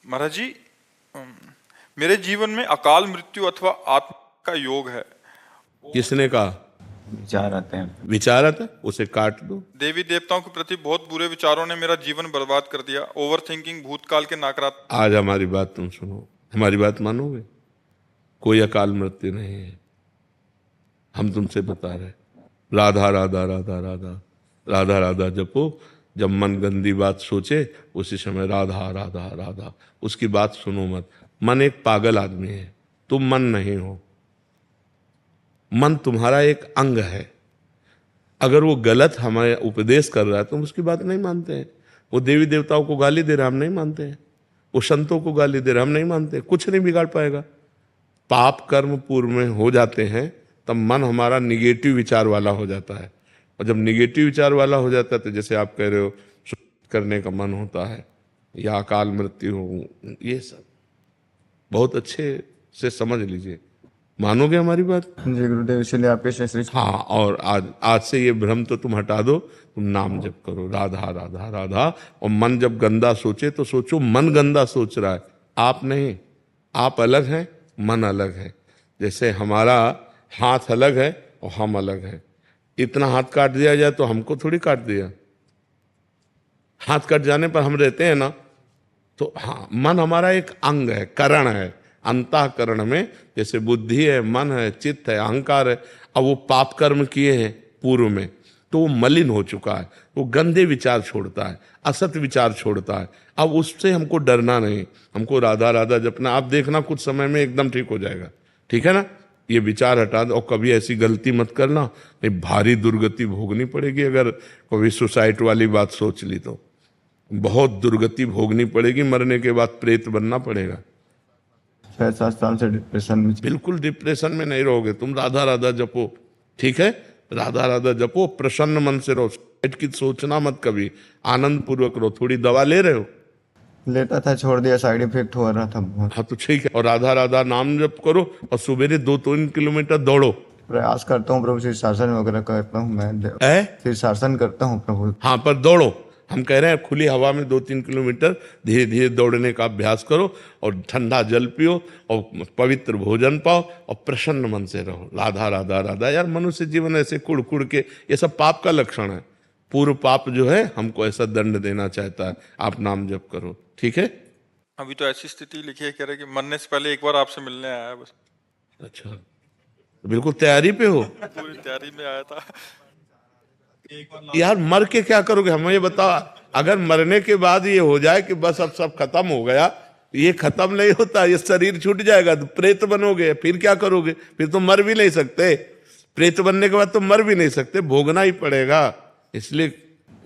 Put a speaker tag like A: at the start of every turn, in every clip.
A: महाराज जी, अम, मेरे जीवन में अकाल मृत्यु अथवा आत्मा का योग है।
B: किसने कहा?
C: विचार आते हैं।
B: विचार आता है, उसे काट दो।
A: देवी देवताओं के प्रति बहुत बुरे विचारों ने मेरा जीवन बर्बाद कर दिया। ओवर थिंकिंग, भूतकाल के नकारात्मक।
B: आज हमारी बात तुम सुनो, हमारी बात मानोगे? कोई अकाल मृत्यु नहीं है। हम तुमसे बता रहे, राधा राधा राधा राधा राधा राधा जपो। जब मन गंदी बात सोचे उसी समय राधा राधा राधा। उसकी बात सुनो मत। मन एक पागल आदमी है, तुम मन नहीं हो। मन तुम्हारा एक अंग है। अगर वो गलत हमें उपदेश कर रहा है तो हम उसकी बात नहीं मानते हैं। वो देवी देवताओं को गाली दे रहा, हम नहीं मानते हैं। वो संतों को गाली दे रहा, हम नहीं मानते। कुछ नहीं बिगाड़ पाएगा। पाप कर्म पूर्व में हो जाते हैं तब मन हमारा निगेटिव विचार वाला हो जाता है। और जब निगेटिव विचार वाला हो जाता है तो जैसे आप कह रहे हो, सुसाइड करने का मन होता है या अकाल मृत्यु हो, ये सब बहुत अच्छे से समझ लीजिए। मानोगे हमारी बात?
C: जी गुरुदेव, इसलिए आपके श्री।
B: हाँ, और आज से ये भ्रम तो तुम हटा दो। तुम नाम जप करो, राधा राधा राधा। और मन जब गंदा सोचे तो सोचो मन गंदा सोच रहा है, आप नहीं। आप अलग हैं, मन अलग है। जैसे हमारा हाथ अलग है और हम अलग हैं। इतना हाथ काट दिया जाए तो हमको थोड़ी काट दिया। हाथ कट जाने पर हम रहते हैं ना। तो हाँ, मन हमारा एक अंग है, करण है। अंतःकरण में जैसे बुद्धि है, मन है, चित्त है, अहंकार है। अब वो पाप कर्म किए हैं पूर्व में तो वो मलिन हो चुका है। वो गंदे विचार छोड़ता है, असत विचार छोड़ता है। अब उससे हमको डरना नहीं, हमको राधा राधा जपना। आप देखना कुछ समय में एकदम ठीक हो जाएगा। ठीक है ना? ये विचार हटा दो। और कभी ऐसी गलती मत करना, नहीं भारी दुर्गति भोगनी पड़ेगी। अगर कभी सुसाइड वाली बात सोच ली तो बहुत दुर्गति भोगनी पड़ेगी। मरने के बाद प्रेत बनना पड़ेगा।
C: 6-7 साल से डिप्रेशन में।
B: बिल्कुल डिप्रेशन में नहीं रहोगे तुम। राधा राधा जपो, ठीक है? राधा राधा जपो, प्रसन्न मन से रहो। सुसाइड की सोचना मत कभी, आनंद पूर्वक रहो। थोड़ी दवा ले रहे हो?
C: लेता था, छोड़ दिया, साइड इफेक्ट हो रहा था बहुत।
B: हाँ तो ठीक है। और राधा राधा नाम जप करो और सुबेरे 2-3 किलोमीटर दौड़ो।
C: प्रयास करता हूँ प्रभु, शीर्षासन वगैरह करता हूँ मैं।
B: है?
C: शीर्षासन करता हूँ प्रभु।
B: हाँ, पर दौड़ो। हम कह रहे हैं खुली हवा में 2-3 किलोमीटर धीरे धीरे दौड़ने का अभ्यास करो। और ठंडा जल पियो और पवित्र भोजन पाओ और प्रसन्न मन से रहो। राधा राधा राधा। यार मनुष्य जीवन ऐसे कुड़ कुड़ के, ये सब पाप का लक्षण है। पूर्व पाप जो है हमको ऐसा दंड देना चाहता है। आप नाम जप करो, ठीक है?
A: अभी तो ऐसी स्थिति लिखी है, कह रहे कि मरने से पहले एक बार आपसे मिलने आया है बस।
B: अच्छा, बिल्कुल तैयारी पे हो?
A: पूरी तैयारी में आया था।
B: यार मर के क्या करोगे, हमें ये बताओ। अगर मरने के बाद ये हो जाए कि बस अब सब खत्म हो गया, ये खत्म नहीं होता। ये शरीर छूट जाएगा तो प्रेत बनोगे, फिर क्या करोगे? फिर तो मर भी नहीं सकते। प्रेत बनने के बाद तो मर भी नहीं सकते, भोगना ही पड़ेगा। इसलिए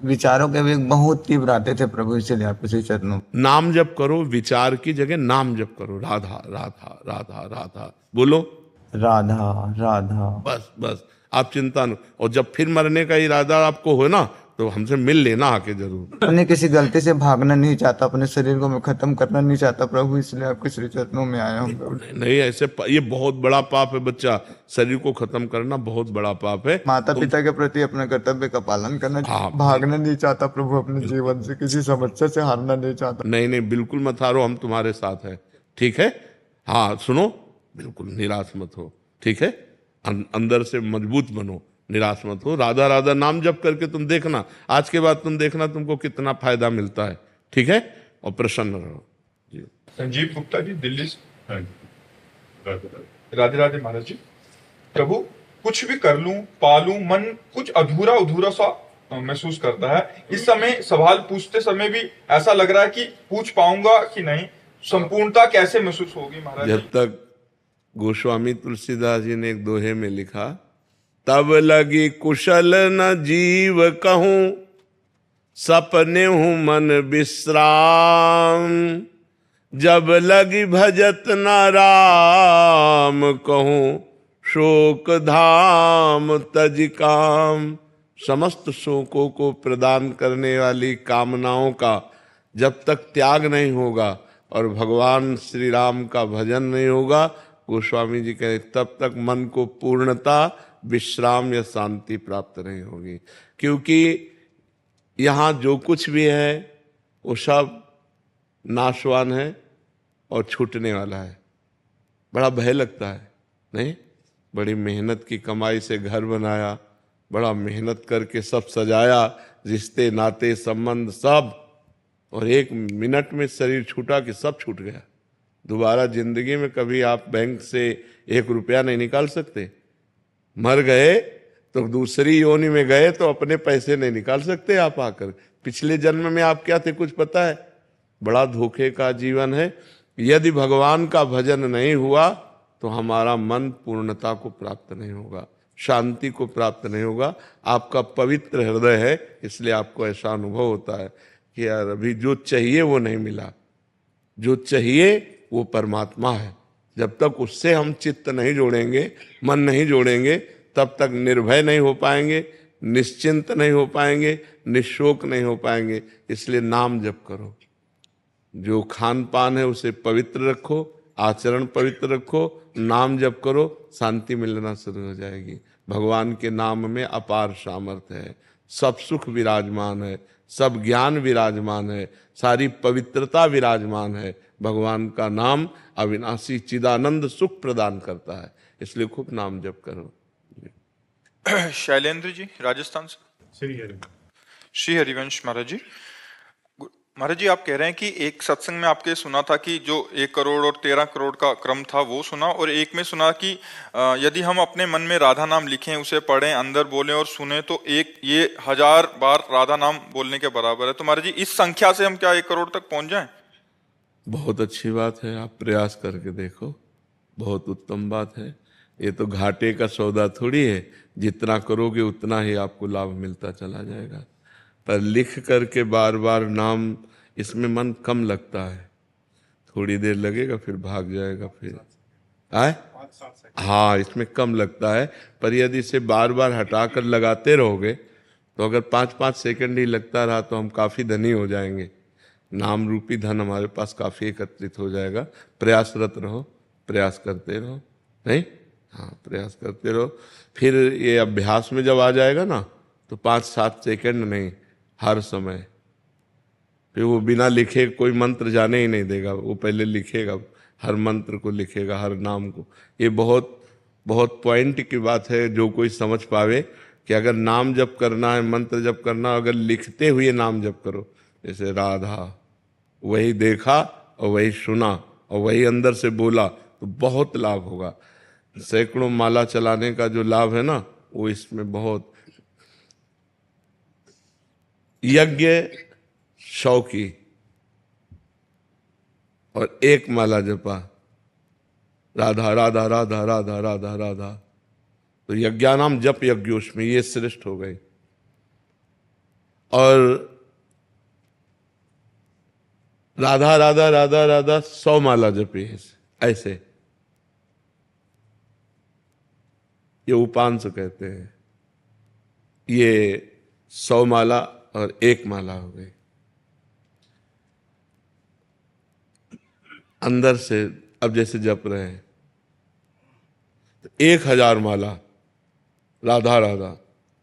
C: विचारों के भी बहुत तीव्र आते थे प्रभु, इसलिए आपके श्री चरणों।
B: नाम जप करो, विचार की जगह नाम जप करो। राधा राधा राधा राधा बोलो।
C: राधा राधा।
B: बस बस, आप चिंता न। और जब फिर मरने का इरादा आपको हो ना तो हमसे मिल लेना आके जरूर।
C: अपने किसी गलती से भागना नहीं चाहता, अपने शरीर को मैं खत्म करना नहीं चाहता प्रभु, इसलिए आपके श्री चरणों में आया हूँ प्रभु।
B: नहीं ऐसे, ये बहुत बड़ा पाप है बच्चा। शरीर को खत्म करना बहुत बड़ा पाप है।
C: माता पिता के प्रति अपने कर्तव्य का पालन करना।
B: हाँ,
C: भागना नहीं चाहता प्रभु अपने जीवन से, किसी समस्या से हारना नहीं चाहता।
B: नहीं नहीं, बिल्कुल मत हारो, हम तुम्हारे साथ हैं, ठीक है? हाँ सुनो, बिल्कुल निराश मत हो, ठीक है? अंदर से मजबूत बनो, निराश मत हो। राधा राधा नाम जप करके तुम देखना, आज के बाद तुम देखना तुमको कितना फायदा मिलता है, ठीक है? और प्रसन्न रहो जी।
D: संजीव गुप्ता जी, दिल्ली से। राधे राधे महाराज जी। प्रभु, कुछ भी कर लूं पा लूं, मन कुछ अधूरा अधूरा सा महसूस करता है। इस समय सवाल पूछते समय भी ऐसा लग रहा है कि पूछ पाऊंगा कि नहीं, संपूर्णता कैसे महसूस होगी महाराज जी?
B: जब तक गोस्वामी तुलसीदास जी ने एक दोहे में लिखा, तब लगी कुशल न जीव कहूं, सपने हूं मन विश्राम। जब लगी भजत न राम कहूं, शोक धाम तज काम। समस्त शोकों को प्रदान करने वाली कामनाओं का जब तक त्याग नहीं होगा और भगवान श्री राम का भजन नहीं होगा, गोस्वामी जी कहते तब तक मन को पूर्णता, विश्राम या शांति प्राप्त नहीं होगी। क्योंकि यहाँ जो कुछ भी है वो सब नाशवान है, और छूटने वाला है। बड़ा भय लगता है, नहीं? बड़ी मेहनत की कमाई से घर बनाया, बड़ा मेहनत करके सब सजाया, रिश्ते नाते संबंध सब, और 1 मिनट में शरीर छूटा कि सब छूट गया। दोबारा जिंदगी में कभी आप बैंक से 1 रुपया नहीं निकाल सकते। मर गए तो दूसरी योनि में गए तो अपने पैसे नहीं निकाल सकते आप आकर। पिछले जन्म में आप क्या थे कुछ पता है? बड़ा धोखे का जीवन है। यदि भगवान का भजन नहीं हुआ तो हमारा मन पूर्णता को प्राप्त नहीं होगा, शांति को प्राप्त नहीं होगा। आपका पवित्र हृदय है, इसलिए आपको ऐसा अनुभव होता है कि यार अभी जो चाहिए वो नहीं मिला। जो चाहिए वो परमात्मा है। जब तक उससे हम चित्त नहीं जोड़ेंगे, मन नहीं जोड़ेंगे, तब तक निर्भय नहीं हो पाएंगे, निश्चिंत नहीं हो पाएंगे, निशोक नहीं हो पाएंगे। इसलिए नाम जप करो। जो खान पान है उसे पवित्र रखो, आचरण पवित्र रखो, नाम जप करो, शांति मिलना शुरू हो जाएगी। भगवान के नाम में अपार सामर्थ्य है, सब सुख विराजमान है, सब ज्ञान विराजमान है, सारी पवित्रता विराजमान है। भगवान का नाम अविनाशी चिदानंद सुख प्रदान करता है, इसलिए खूब नाम जप करो।
A: शैलेंद्र जी राजस्थान से। श्री हरिवंश महाराज जी। महाराज जी, आप कह रहे हैं कि एक सत्संग में आपके सुना था कि जो 1 करोड़ और 13 करोड़ का क्रम था वो सुना, और एक में सुना कि यदि हम अपने मन में राधा नाम लिखें, उसे पढ़ें, अंदर बोलें और सुने तो ये 1000 बार राधा नाम बोलने के बराबर है। तो महाराज जी, इस संख्या से हम क्या 1 करोड़ तक पहुंच जाएं?
B: बहुत अच्छी बात है, आप प्रयास करके देखो, बहुत उत्तम बात है। ये तो घाटे का सौदा थोड़ी है, जितना करोगे उतना ही आपको लाभ मिलता चला जाएगा। पर लिख करके बार बार नाम, इसमें मन कम लगता है, थोड़ी देर लगेगा फिर भाग जाएगा, फिर आए। हाँ, इसमें कम लगता है, पर यदि इसे बार बार हटाकर लगाते रहोगे तो अगर 5-5 सेकंड ही लगता रहा तो हम काफी धनी हो जाएंगे। नाम रूपी धन हमारे पास काफी एकत्रित हो जाएगा। प्रयासरत रहो, प्रयास करते रहो, नहीं? हाँ, प्रयास करते रहो। फिर ये अभ्यास में जब आ जाएगा ना तो 5-7 सेकंड नहीं, हर समय। फिर वो बिना लिखे कोई मंत्र जाने ही नहीं देगा, वो पहले लिखेगा, हर मंत्र को लिखेगा, हर नाम को। ये बहुत बहुत पॉइंट की बात है, जो कोई समझ पावे कि अगर नाम जप करना है, मंत्र जप करना, अगर लिखते हुए नाम जप करो, जैसे राधा, वही देखा और वही सुना और वही अंदर से बोला, तो बहुत लाभ होगा। सैकड़ों माला चलाने का जो लाभ है ना, वो इसमें बहुत। यज्ञ 100 की और 1 माला जपा, राधा राधा राधा राधा राधा राधा, तो यज्ञानाम जप यज्ञोष्मी, ये श्रेष्ठ हो गई। और राधा राधा राधा राधा 100 माला जपी, ऐसे, ये उपांश कहते हैं। ये 100 माला और 1 माला हो गई। अंदर से अब जैसे जप रहे हैं तो 1000 माला राधा राधा,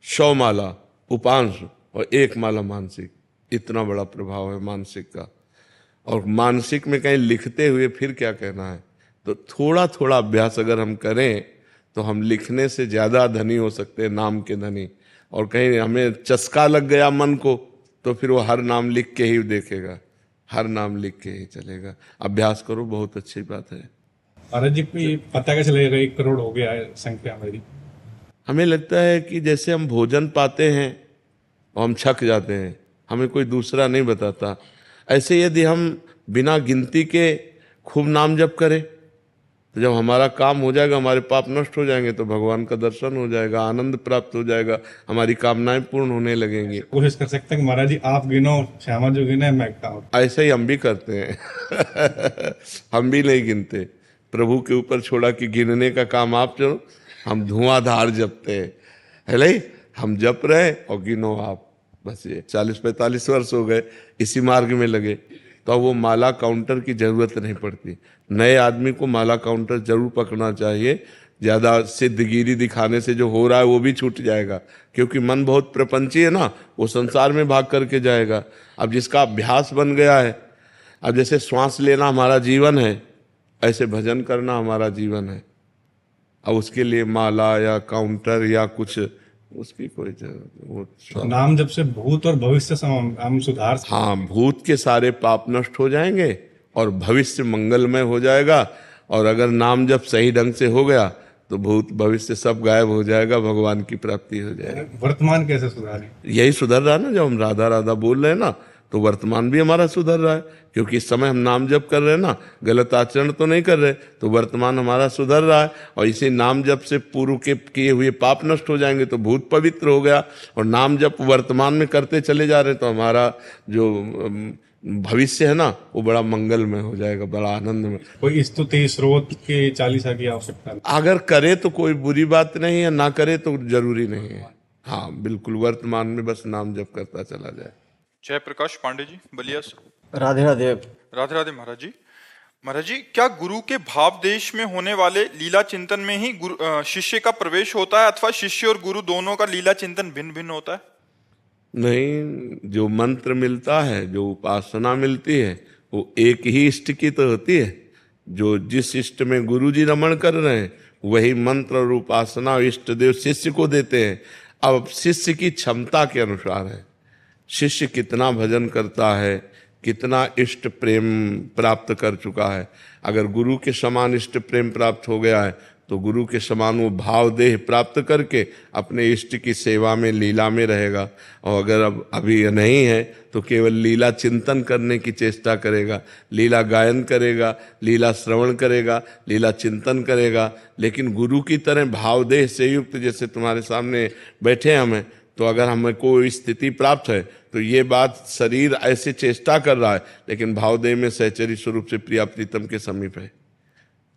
B: 100 माला उपांश और 1 माला मानसिक। इतना बड़ा प्रभाव है मानसिक का। और मानसिक में कहीं लिखते हुए फिर क्या कहना है, तो थोड़ा थोड़ा अभ्यास अगर हम करें तो हम लिखने से ज्यादा धनी हो सकते हैं, नाम के धनी। और कहीं हमें चस्का लग गया मन को, तो फिर वो हर नाम लिख के ही देखेगा, हर नाम लिख के ही चलेगा। अभ्यास करो, बहुत अच्छी बात है।
E: महाराज जी, पता कैसे लगेगा 1 करोड़ हो गया है संख्या मेरी?
B: हमें लगता है कि जैसे हम भोजन पाते हैं और हम छक जाते हैं, हमें कोई दूसरा नहीं बताता। ऐसे यदि हम बिना गिनती के खूब नाम जप करें तो जब हमारा काम हो जाएगा, हमारे पाप नष्ट हो जाएंगे, तो भगवान का दर्शन हो जाएगा, आनंद प्राप्त हो जाएगा, हमारी कामनाएं पूर्ण होने लगेंगी।
E: कोशिश कर सकते हैं कि महाराज जी आप गिनो, श्यामा जो गिने मैं कहूँ।
B: ऐसे ही हम भी करते हैं हम भी नहीं गिनते, प्रभु के ऊपर छोड़ा कि गिनने का काम आप चलो, हम धुआंधार जपते हैं, है नहीं? हम जप रहे और गिनो आप। बस ये 40-45 वर्ष हो गए इसी मार्ग में लगे, तो वो माला काउंटर की जरूरत नहीं पड़ती। नए आदमी को माला काउंटर जरूर पकड़ना चाहिए। ज्यादा सिद्धगिरी दिखाने से जो हो रहा है वो भी छूट जाएगा, क्योंकि मन बहुत प्रपंची है ना, वो संसार में भाग करके जाएगा। अब जिसका अभ्यास बन गया है, अब जैसे श्वास लेना हमारा जीवन है, ऐसे भजन करना हमारा जीवन है। अब उसके लिए माला या काउंटर या कुछ उसकी कोई जरूरत वो
E: नाम जब से भूत और भविष्य से हम सुधार
B: हाँ, भूत के सारे पाप नष्ट हो जाएंगे और भविष्य मंगलमय हो जाएगा। और अगर नाम जब सही ढंग से हो गया तो भूत भविष्य सब गायब हो जाएगा, भगवान की प्राप्ति हो जाएगी।
E: वर्तमान कैसे सुधारें?
B: यही सुधर रहा है ना, जब हम राधा राधा बोल रहे हैं ना, तो वर्तमान भी हमारा सुधर रहा है, क्योंकि इस समय हम नाम जप कर रहे हैं ना, गलत आचरण तो नहीं कर रहे, तो वर्तमान हमारा सुधर रहा है। और इसी नाम जप से पूर्व के किए हुए पाप नष्ट हो जाएंगे तो भूत पवित्र हो गया। और नाम जप वर्तमान में करते चले जा रहे हैं तो हमारा जो भविष्य है ना वो बड़ा मंगल में हो जाएगा, बड़ा आनंद में।
E: कोई स्तुति स्रोत के चालीसा की आवश्यकता नहीं।
B: अगर करे तो कोई बुरी बात नहीं है, ना करे तो जरूरी नहीं है। हाँ बिल्कुल, वर्तमान में बस नाम जप करता चला जाए।
A: जय प्रकाश पांडे जी, बलिया से।
C: राधे राधे।
A: राधे राधे महाराज जी। महाराज जी, क्या गुरु के भाव देश में होने वाले लीला चिंतन में ही शिष्य का प्रवेश होता है, अथवा शिष्य और गुरु दोनों का लीला चिंतन भिन्न भिन्न होता है?
B: नहीं, जो मंत्र मिलता है, जो उपासना मिलती है, वो एक ही इष्ट की तो होती है। जो जिस इष्ट में गुरु जी रमण कर रहे हैं वही मंत्र और उपासना इष्ट देव शिष्य को देते हैं। अब शिष्य की क्षमता के अनुसार है, शिष्य कितना भजन करता है, कितना इष्ट प्रेम प्राप्त कर चुका है। अगर गुरु के समान इष्ट प्रेम प्राप्त हो गया है तो गुरु के समान वो भाव देह प्राप्त करके अपने इष्ट की सेवा में लीला में रहेगा। और अगर अब अभी नहीं है तो केवल लीला चिंतन करने की चेष्टा करेगा, लीला गायन करेगा, लीला श्रवण करेगा, लीला चिंतन करेगा। लेकिन गुरु की तरह भाव देह से युक्त, जैसे तुम्हारे सामने बैठे हमें, तो अगर हमें कोई स्थिति प्राप्त है तो ये बात शरीर ऐसे चेष्टा कर रहा है लेकिन भावदेह में सहचरी स्वरूप से प्रिया प्रीतम के समीप है।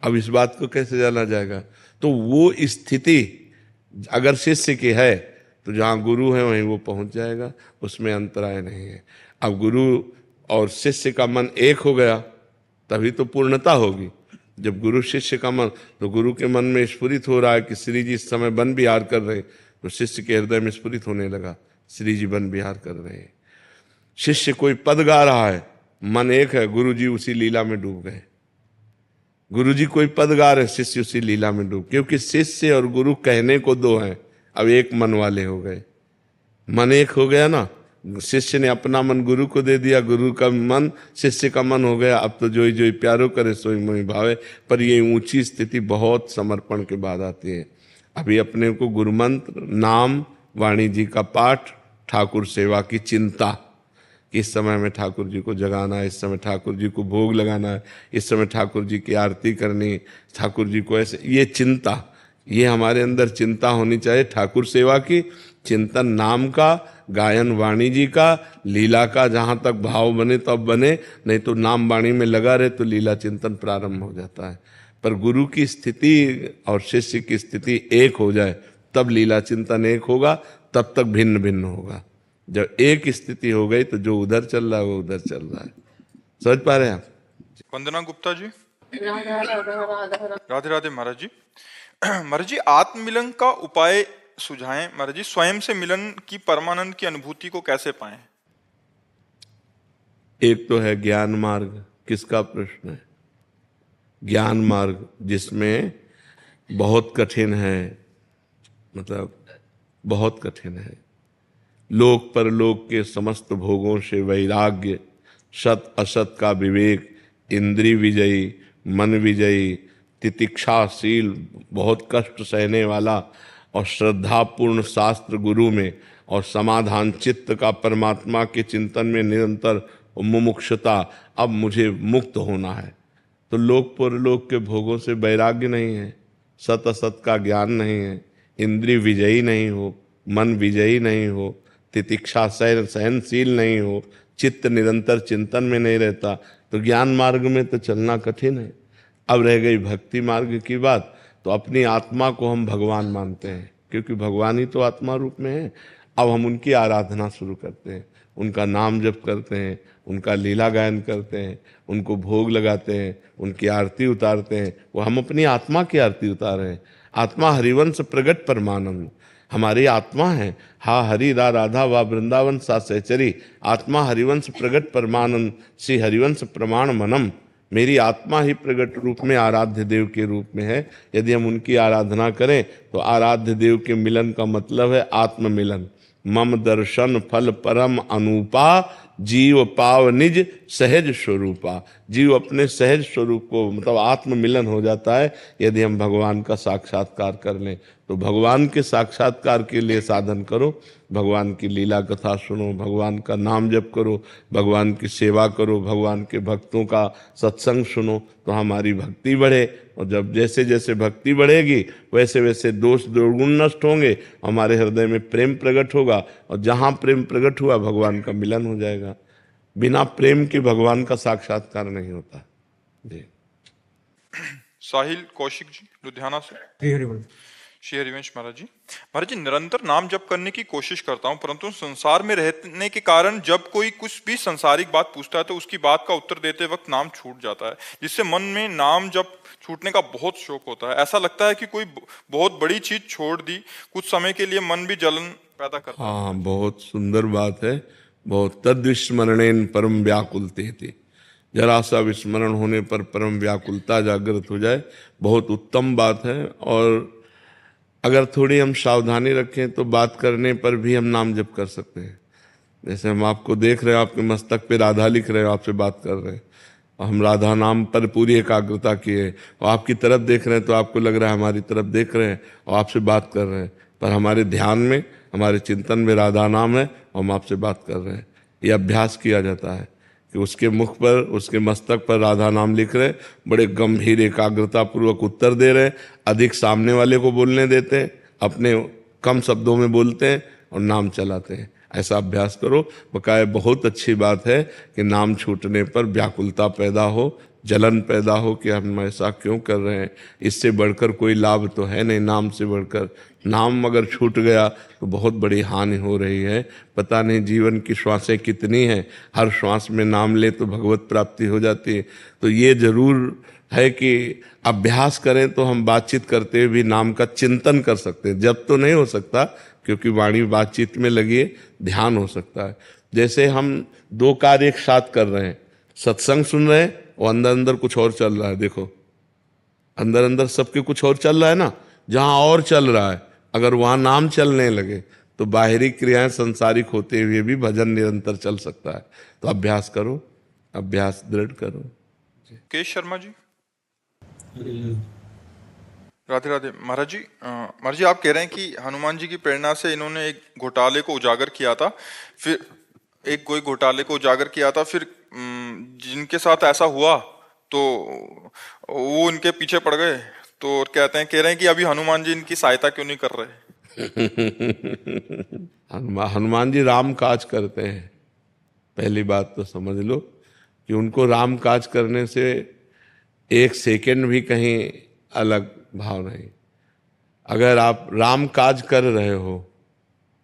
B: अब इस बात को कैसे जाना जाएगा? तो वो स्थिति अगर शिष्य की है तो जहाँ गुरु है वहीं वो पहुंच जाएगा, उसमें अंतराय नहीं है। अब गुरु और शिष्य का मन एक हो गया तभी तो पूर्णता होगी। जब गुरु शिष्य का मन, तो गुरु के मन में स्फुरित हो रहा है कि श्री जी इस समय वन विहार कर रहे हैं, तो शिष्य के हृदय में स्फुरित होने लगा श्री जी वन विहार कर रहे हैं। शिष्य कोई पद गा रहा है, मन एक है, गुरु जी उसी लीला में डूब गए। गुरु जी कोई पद गा रहे, शिष्य उसी लीला में डूब, क्योंकि शिष्य और गुरु कहने को दो हैं, अब एक मन वाले हो गए। मन एक हो गया ना, शिष्य ने अपना मन गुरु को दे दिया, गुरु का मन शिष्य का मन हो गया। अब तो जोई जोई प्यारो करे सोई मोहि भावे। पर ये ऊंची स्थिति बहुत समर्पण के बाद आती है। अभी अपने को गुरु मंत्र, नाम, वाणी जी का पाठ, ठाकुर सेवा की चिंता, इस समय में ठाकुर जी को जगाना है, इस समय ठाकुर जी को भोग लगाना है, इस समय ठाकुर जी की आरती करनी, ठाकुर जी को ऐसे, ये चिंता, ये हमारे अंदर चिंता होनी चाहिए। ठाकुर सेवा की चिंतन, नाम का गायन, वाणी जी का, लीला का, जहाँ तक भाव बने तब बने, नहीं तो नाम वाणी में लगा रहे तो लीला चिंतन प्रारंभ हो जाता है। पर गुरु की स्थिति और शिष्य की स्थिति एक हो जाए तब लीला चिंतन एक होगा, तब तक भिन्न भिन्न होगा। जब एक स्थिति हो गई तो जो उधर चल रहा है वो उधर चल रहा है। समझ पा रहे हैं आप?
A: वंदना गुप्ता जी। राधे राधे महाराज जी। महाराज जी, आत्ममिलन का उपाय सुझाएं। महाराज जी, स्वयं से मिलन की परमानंद की अनुभूति को कैसे पाएं?
B: एक तो है ज्ञान मार्ग, किसका प्रश्न है? ज्ञान मार्ग जिसमें बहुत कठिन है, मतलब बहुत कठिन है। लोक परलोक के समस्त भोगों से वैराग्य, सत असत का विवेक, इंद्रिय विजयी, मन विजयी, तितिक्षाशील, बहुत कष्ट सहने वाला और श्रद्धापूर्ण शास्त्र गुरु में, और समाधान चित्त का परमात्मा के चिंतन में निरंतर मुमुक्षुता, अब मुझे मुक्त होना है। तो लोक परलोक के भोगों से वैराग्य नहीं है, सत असत का ज्ञान नहीं है, इंद्रिय विजयी नहीं हो, मन विजयी नहीं हो, तितिक्षा सहनशील नहीं हो, चित्त निरंतर चिंतन में नहीं रहता, तो ज्ञान मार्ग में तो चलना कठिन है। अब रह गई भक्ति मार्ग की बात, तो अपनी आत्मा को हम भगवान मानते हैं, क्योंकि भगवान ही तो आत्मा रूप में है। अब हम उनकी आराधना शुरू करते हैं, उनका नाम जप करते हैं, उनका लीला गायन करते हैं, उनको भोग लगाते हैं, उनकी आरती उतारते हैं। वो हम अपनी आत्मा की आरती उतार रहे हैं। आत्मा हरिवंश प्रगट परमानंद, हमारी आत्मा है। हा हरि रा राधा वा वृंदावन सा सहचरी, आत्मा हरिवंश प्रगट परमानंद श्री हरिवंश प्रमाण मनम। मेरी आत्मा ही प्रगट रूप में आराध्य देव के रूप में है। यदि हम उनकी आराधना करें तो आराध्य देव के मिलन का मतलब है आत्म मिलन। मम दर्शन फल परम अनूपा, जीव पाव निज सहज स्वरूपा। जीव अपने सहज स्वरूप को मतलब आत्म मिलन हो जाता है यदि हम भगवान का साक्षात्कार कर लें। तो भगवान के साक्षात्कार के लिए साधन करो, भगवान की लीला कथा सुनो, भगवान का नाम जप करो, भगवान की सेवा करो, भगवान के भक्तों का सत्संग सुनो, तो हमारी भक्ति बढ़े। और जब जैसे जैसे भक्ति बढ़ेगी वैसे वैसे दोष दुर्गुण नष्ट होंगे, हमारे हृदय में प्रेम प्रकट होगा, और जहाँ प्रेम प्रकट हुआ भगवान का मिलन हो जाएगा। बिना प्रेम के भगवान का साक्षात्कार नहीं होता। जी।
A: साहिल कौशिक जी लुधियाना से।
E: हरी हरी बोल।
A: श्री हरिवंश महाराज जी। महाराज जी, निरंतर नाम जप करने की कोशिश करता हूँ, परंतु संसार में रहने के कारण जब कोई कुछ भी संसारिक बात पूछता है तो उसकी बात का उत्तर देते वक्त नाम छूट जाता है, जिससे मन में नाम जप छूटने का बहुत शौक होता है। ऐसा लगता है कि कोई बहुत बड़ी चीज छोड़ दी, कुछ समय के लिए मन भी जलन पैदा करता है।
B: हाँ, बहुत सुंदर बात है। बहुत तद्विस्मरणेन परम व्याकुलते थे, जरा सा विस्मरण होने पर परम व्याकुलता जागृत हो जाए, बहुत उत्तम बात है। और अगर थोड़ी हम सावधानी रखें तो बात करने पर भी हम नाम जप कर सकते हैं। जैसे हम आपको देख रहे हो, आपके मस्तक पे राधा लिख रहे हो, आपसे बात कर रहे हैं, और हम राधा नाम पर पूरी एकाग्रता किए, और आपकी तरफ देख रहे हैं तो आपको लग रहा है हमारी तरफ देख रहे हैं और आपसे बात कर रहे हैं, पर हमारे ध्यान में, हमारे चिंतन में राधा नाम है और हम आपसे बात कर रहे हैं। ये अभ्यास किया जाता है कि उसके मुख पर, उसके मस्तक पर राधा नाम लिख रहे, बड़े गंभीर एकाग्रता पूर्वक उत्तर दे रहे, अधिक सामने वाले को बोलने देते हैं, अपने कम शब्दों में बोलते हैं और नाम चलाते हैं। ऐसा अभ्यास करो। बकाया बहुत अच्छी बात है कि नाम छूटने पर व्याकुलता पैदा हो, जलन पैदा हो कि हम ऐसा क्यों कर रहे हैं। इससे बढ़कर कोई लाभ तो है नहीं, नाम से बढ़कर। नाम अगर छूट गया तो बहुत बड़ी हानि हो रही है। पता नहीं जीवन की श्वासें कितनी हैं, हर श्वास में नाम ले तो भगवत प्राप्ति हो जाती है। तो ये जरूर है कि अभ्यास करें तो हम बातचीत करते हुए भी नाम का चिंतन कर सकते हैं। जब तो नहीं हो सकता क्योंकि वाणी बातचीत में लगी है, ध्यान हो सकता है। जैसे हम दो कार्य एक साथ कर रहे हैं, सत्संग सुन रहे हैं और अंदर अंदर कुछ और चल रहा है। देखो, अंदर अंदर सबके कुछ और चल रहा है ना। जहां और चल रहा है, अगर वहां नाम चलने लगे तो बाहरी क्रियाएं संसारिक होते हुए भी भजन निरंतर चल सकता है। तो अभ्यास करो, अभ्यास दृढ़ करो।
A: केश शर्मा जी। राधे राधे। महाराज जी आप कह रहे हैं कि हनुमान जी की प्रेरणा से इन्होंने एक घोटाले को उजागर किया था, फिर कोई घोटाले को उजागर किया था, फिर जिनके साथ ऐसा हुआ तो वो इनके पीछे पड़ गए। तो कह रहे हैं कि अभी हनुमान जी इनकी सहायता क्यों नहीं कर रहे।
B: हनुमान जी राम काज करते हैं। पहली बात तो समझ लो कि उनको राम काज करने से एक सेकंड भी कहीं अलग भाव नहीं। अगर आप राम काज कर रहे हो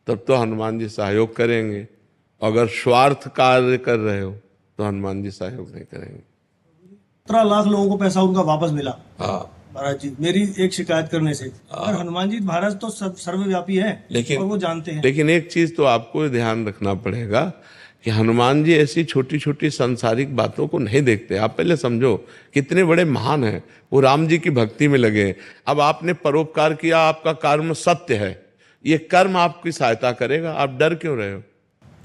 B: तब तो हनुमान जी सहयोग करेंगे, अगर स्वार्थ कार्य कर रहे हो तो हनुमान जी सहयोग नहीं करेंगे।
F: 17 लाख लोगों को पैसा उनका वापस मिला।
B: हाँ
F: महाराज जी, मेरी एक शिकायत करने से। और हनुमान जी भारत तो सर्वव्यापी है,
B: लेकिन
F: और वो जानते हैं।
B: लेकिन एक चीज तो आपको ध्यान रखना पड़ेगा कि हनुमान जी ऐसी छोटी छोटी सांसारिक बातों को नहीं देखते। आप पहले समझो कितने बड़े महान हैं, वो राम जी की भक्ति में लगे। अब आपने परोपकार किया, आपका कर्म सत्य है, ये कर्म आपकी सहायता करेगा, आप डर क्यों रहे हो।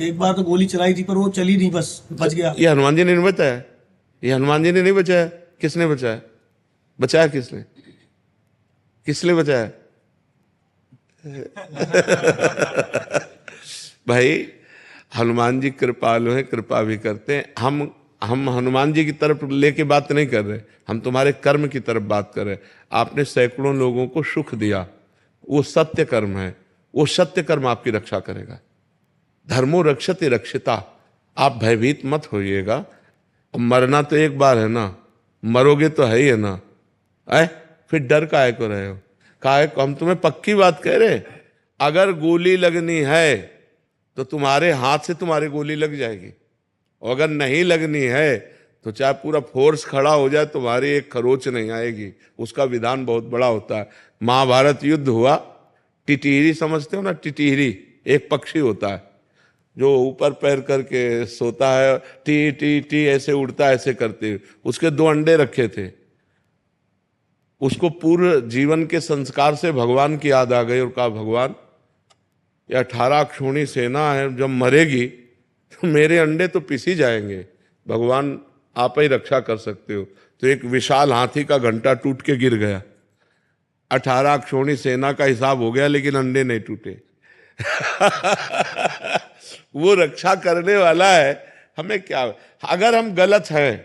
F: एक बार तो गोली चलाई थी पर वो चली नहीं, बस बच गया।
B: ये हनुमान जी ने नहीं बचाया, ये हनुमान जी ने नहीं बचाया। किसने बचाया? बचाया किसने? किसने बचाया? भाई हनुमान जी कृपालु हैं, कृपा भी करते हैं। हम हनुमान जी की तरफ लेके बात नहीं कर रहे, हम तुम्हारे कर्म की तरफ बात कर रहे हैं। आपने सैकड़ों लोगों को सुख दिया, वो सत्य कर्म है, वो सत्य कर्म आपकी रक्षा करेगा। धर्मो रक्षते रक्षिता। आप भयभीत मत होइएगा। मरना तो एक बार है ना, मरोगे तो है ही है ना। फिर डर काहे को रहे हो? काहे को? हम तुम्हें पक्की बात कह रहे, अगर गोली लगनी है तो तुम्हारे हाथ से तुम्हारी गोली लग जाएगी, और अगर नहीं लगनी है तो चाहे पूरा फोर्स खड़ा हो जाए, तुम्हारी एक खरोच नहीं आएगी। उसका विधान बहुत बड़ा होता है। महाभारत युद्ध हुआ, टिटीरी समझते हो ना, टिटीरी एक पक्षी होता है जो ऊपर पैर करके सोता है, टी टी टी ऐसे उड़ता है, ऐसे करते हुए। उसके 2 अंडे रखे थे। उसको पूर्व जीवन के संस्कार से भगवान की याद आ गई और कहा, भगवान ये 18 अक्षौणी सेना है, जब मरेगी तो मेरे अंडे तो पिसी जाएंगे, भगवान आप ही रक्षा कर सकते हो। तो एक विशाल हाथी का घंटा टूट के गिर गया। 18 अक्षौणी सेना का हिसाब हो गया, लेकिन अंडे नहीं टूटे। वो रक्षा करने वाला है। हमें क्या, अगर हम गलत हैं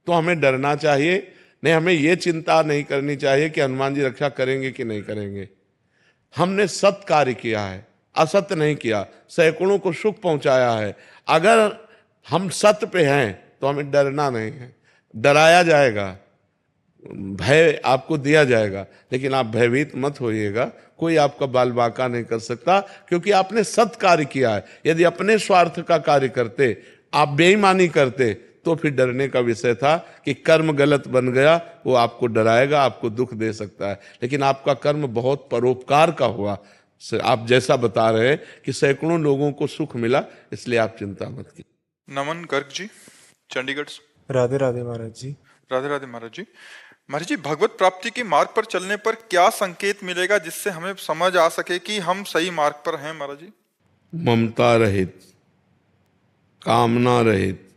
B: तो हमें डरना चाहिए, नहीं हमें ये चिंता नहीं करनी चाहिए कि हनुमान जी रक्षा करेंगे कि नहीं करेंगे। हमने सत कार्य किया है, असत्य नहीं किया, सैकड़ों को सुख पहुंचाया है। अगर हम सत्य पे हैं तो हमें डरना नहीं है। डराया जाएगा, भय आपको दिया जाएगा, लेकिन आप भयभीत मत होइएगा। कोई आपका बाल बांका नहीं कर सकता, क्योंकि आपने सत कार्य किया है। यदि अपने स्वार्थ का कार्य करते, आप बेईमानी करते, तो फिर डरने का विषय था कि कर्म गलत बन गया, वो आपको डराएगा, आपको दुख दे सकता है। लेकिन आपका कर्म बहुत परोपकार का हुआ। आप जैसा बता रहे हैं कि सैकड़ों लोगों को सुख मिला, इसलिए आप चिंता मत कीजिए।
A: नमन गर्ग जी, चंडीगढ़ से।
G: राधे राधे महाराज जी।
A: राधे राधे महाराज जी। महाराज जी, भगवत प्राप्ति के मार्ग पर चलने पर क्या संकेत मिलेगा जिससे हमें समझ आ सके कि हम सही मार्ग पर हैं महाराज जी?
B: ममता रहित, कामना रहित,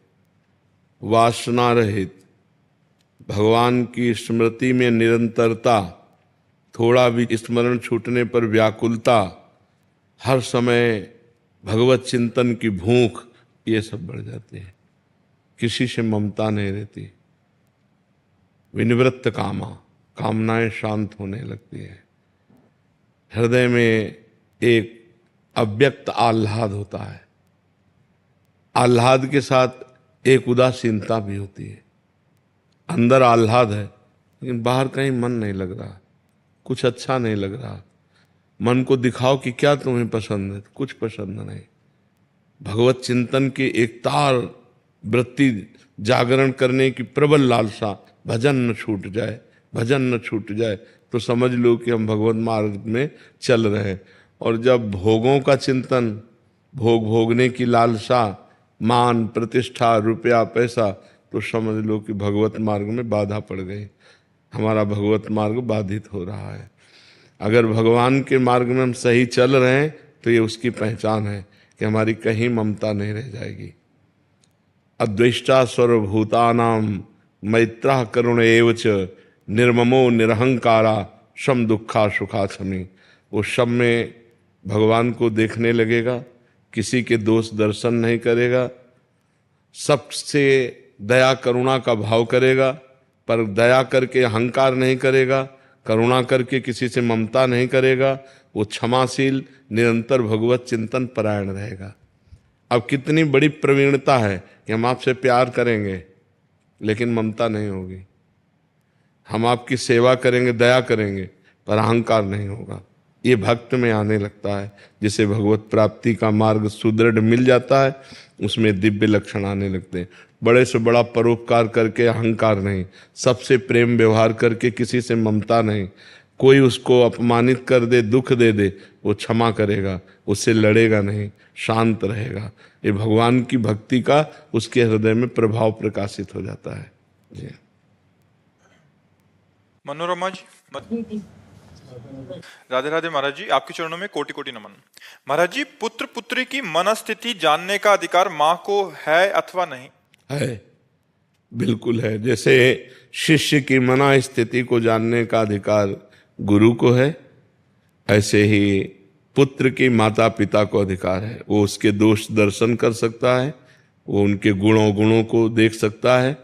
B: वासना रहित, भगवान की स्मृति में निरंतरता, थोड़ा भी स्मरण छूटने पर व्याकुलता, हर समय भगवत चिंतन की भूख, ये सब बढ़ जाती है। किसी से ममता नहीं रहती। विनिवृत्त कामा, कामनाएं शांत होने लगती है। हृदय में एक अव्यक्त आह्लाद होता है। आह्लाद के साथ एक उदासीनता भी होती है। अंदर आह्लाद है, लेकिन बाहर कहीं मन नहीं लग रहा, कुछ अच्छा नहीं लग रहा। मन को दिखाओ कि क्या तुम्हें पसंद है, कुछ पसंद नहीं। भगवत चिंतन की एक तार वृत्ति जागरण करने की प्रबल लालसा, भजन न छूट जाए, भजन न छूट जाए, तो समझ लो कि हम भगवत मार्ग में चल रहे हैं। और जब भोगों का चिंतन, भोग भोगने की लालसा, मान प्रतिष्ठा, रुपया पैसा, तो समझ लो कि भगवत मार्ग में बाधा पड़ गई, हमारा भगवत मार्ग बाधित हो रहा है। अगर भगवान के मार्ग में हम सही चल रहे हैं तो ये उसकी पहचान है कि हमारी कहीं ममता नहीं रह जाएगी। अद्वेष्टा सर्वभूतानाम मैत्रः करुण एवच निर्ममो निरहंकारा सम दुखा सुखा समी। वो सब में भगवान को देखने लगेगा, किसी के दोष दर्शन नहीं करेगा, सबसे दया करुणा का भाव करेगा, पर दया करके अहंकार नहीं करेगा, करुणा करके किसी से ममता नहीं करेगा। वो क्षमाशील, निरंतर भगवत चिंतन परायण रहेगा। अब कितनी बड़ी प्रवीणता है कि हम आपसे प्यार करेंगे लेकिन ममता नहीं होगी, हम आपकी सेवा करेंगे, दया करेंगे, पर अहंकार नहीं होगा। ये भक्त में आने लगता है। जिसे भगवत प्राप्ति का मार्ग सुदृढ़ मिल जाता है, उसमें दिव्य लक्षण आने लगते हैं। बड़े से बड़ा परोपकार करके अहंकार नहीं, सबसे प्रेम व्यवहार करके किसी से ममता नहीं, कोई उसको अपमानित कर दे, दुख दे दे, वो क्षमा करेगा, उससे लड़ेगा नहीं, शांत रहेगा। ये भगवान की भक्ति का उसके हृदय में प्रभाव प्रकाशित हो जाता है। जी।
A: मनोरमा जी, राधे राधे महाराज जी, आपके चरणों में कोटि कोटि नमन। महाराज जी, पुत्र पुत्री की मनस्थिति जानने का अधिकार माँ को है अथवा नहीं?
B: है, बिल्कुल है। जैसे शिष्य की मना स्थिति को जानने का अधिकार गुरु को है, ऐसे ही पुत्र की माता पिता को अधिकार है। वो उसके दोष दर्शन कर सकता है, वो उनके गुणों को देख सकता है,